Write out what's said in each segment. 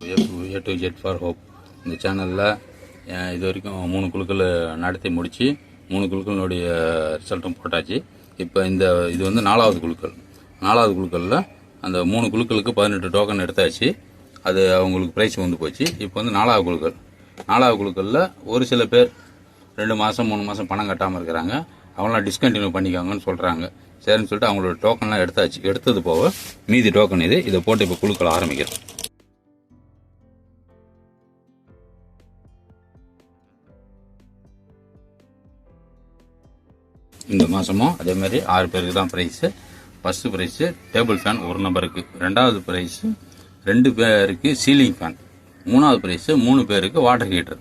A to Z for Hope இந்த சேனலில் இது வரைக்கும் 3 குழுக்கள் நடத்தி முடித்து 3 குழுக்களுடைய ரிசல்ட்டும் போட்டாச்சு. இப்போ இது வந்து 4வது குழுக்கள். 4வது குழுக்களில் அந்த 3 குழுக்களுக்கு 18 டோக்கன் எடுத்தாச்சு. அது அவங்களுக்கு ப்ரைஸ் வந்து போச்சு. இப்போ வந்து 4வது குழுக்கள். 4வது குழுக்களில் ஒரு சில பேர் 2 மாதம் 3 மாதம் பணம் கட்டாமல் இருக்கிறாங்க. அவங்களாம் டிஸ்கண்டினியூ பண்ணிக்காங்கன்னு சொல்கிறாங்க. சரின்னு சொல்லிட்டு அவங்களோட டோக்கன்லாம் எடுத்தாச்சு. எடுத்தது போக மீதி டோக்கன் இதை போட்டு இப்போ குழுக்கள் ஆரம்பிக்கிறோம். இந்த மாதமும் அதே மாதிரி 6 பேருக்கு தான் prize. First prize table fan 1 நம்பருக்கு, 2வது ப்ரைஸு 2 பேருக்கு சீலிங் ஃபேன், 3வது ப்ரைஸு 3 பேருக்கு வாட்டர் ஹீட்டர்.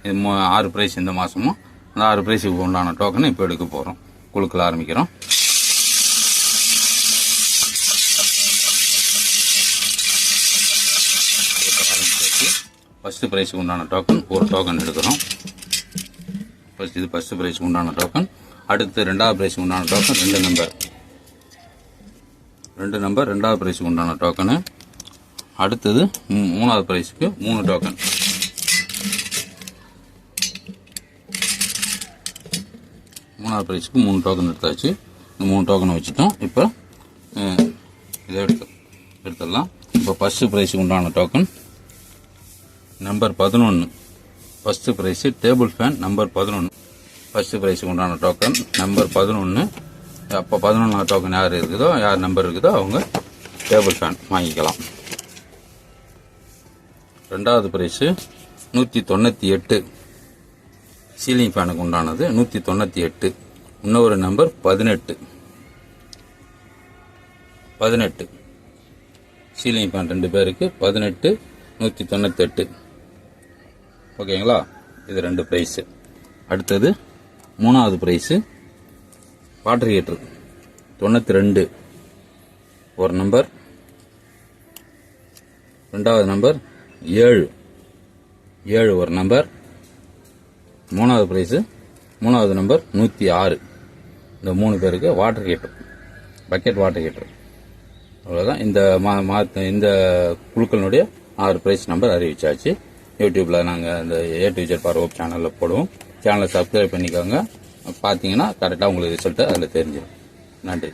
இது 6 ப்ரைஸ் இந்த மாதமும். அந்த 6 ப்ரைஸுக்கு உண்டான டோக்கனை இப்போ எடுக்க போகிறோம். குழுக்கள் ஆரம்பிக்கிறோம். ஃபஸ்ட்டு ப்ரைஸுக்கு உண்டான டோக்கன் ஒரு டோக்கன் எடுக்கிறோம். இது ஃபஸ்ட்டு ப்ரைஸுக்கு உண்டான டோக்கன். அடுத்து 2வது ப்ரைஸுக்கு உண்டான டோக்கன் 2 நம்பர் 2வது ப்ரைஸுக்கு உண்டான டோக்கனு. அடுத்தது 3வது ப்ரைஸுக்கு 3 டோக்கன். மூணாவது ப்ரைஸுக்கு 3 டோக்கன் எடுத்தாச்சு. இந்த 3 டோக்கனை வச்சுட்டோம். இப்போ இதை எடுத்துடலாம். இப்போ ஃபஸ்ட்டு ப்ரைஸுக்கு உண்டான token number 11. First prize table fan number 11. First ப்ரைஸுக்கு உண்டான டோக்கன் நம்பர் 11. அப்போ 11வது டோக்கன் யார் நம்பர் இருக்குதோ அவங்க டேபிள் ஃபேன் வாங்கிக்கலாம். 2வது ப்ரைஸு 198. சீலிங் ஃபேனுக்கு உண்டானது 198. இன்னொரு நம்பர் 18. சீலிங் ஃபேன் 2 பேருக்கு 18 198. ஓகேங்களா? இது 2 ப்ரைஸு. அடுத்தது 3வது ப்ரைஸு வாட்டர் ஹீட்டர் 92. ஒரு நம்பர். 2வது நம்பர் 7 ஒரு நம்பர். 3வது ப்ரைஸு 3வது நம்பர் 106. இந்த 3 பேருக்கு water heater, bucket water heater. அவ்வளோதான். இந்த குழுக்களினுடைய 6 ப்ரைஸ் நம்பர் அறிவிச்சாச்சு. யூடியூப்பில் நாங்கள் இந்த A to Z for Hope சேனலில் போடுவோம். சேனலை சப்ஸ்கிரைப் பண்ணிக்கோங்க. பார்த்தீங்கன்னா கரெக்டாக உங்களுக்கு ரிசல்ட்டு அதில் தெரிஞ்சிடும். நன்றி.